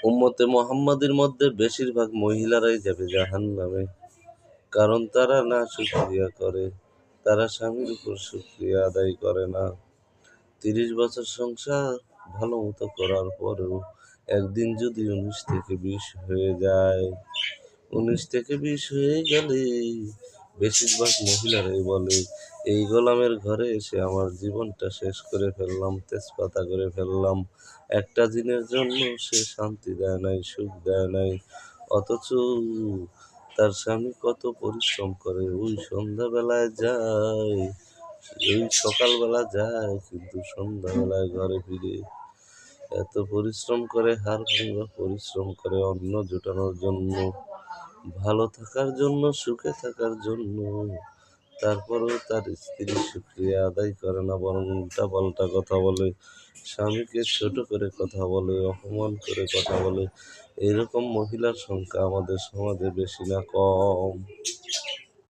উম্মতে মুহাম্মাদের মধ্যে বেশিরভাগ মহিলারাই যাবে জাহান্নামে। কারণ তারা না শুকরিয়া করে, তারা স্বামীর উপর শুকরিয়া আদায় করে না। ৩০ বছর সংসার ভালো মতো করার পরেও একদিন যদি ১৯ থেকে ২০ হয়ে যায়, ১৯ থেকে ২০ হয়ে গেলে বেশিরভাগ মহিলারাই বলে, এই গোলামের ঘরে এসে আমার জীবনটা শেষ করে ফেললাম, তেজপাতা করে ফেললাম। একটা দিনের জন্য সে শান্তি দেয় নাই, সুখ দেয় নাই। অথচ তার স্বামী কত পরিশ্রম করে, ওই সন্ধ্যাবেলায় যায়, ওই সকালবেলা যায়, কিন্তু সন্ধ্যাবেলায় ঘরে ফিরে এত পরিশ্রম করে, হাড় ভাঙা পরিশ্রম করে অন্ন জোটানোর জন্য, ভালো থাকার জন্য, সুখে থাকার জন্য। তারপরেও তার স্ত্রী শুকরিয়া আদায় করে না, বরং উল্টা পাল্টা কথা বলে, স্বামীকে ছোট করে কথা বলে, অপমান করে কথা বলে। এরকম মহিলার সংখ্যা আমাদের সমাজে বেশি না কম?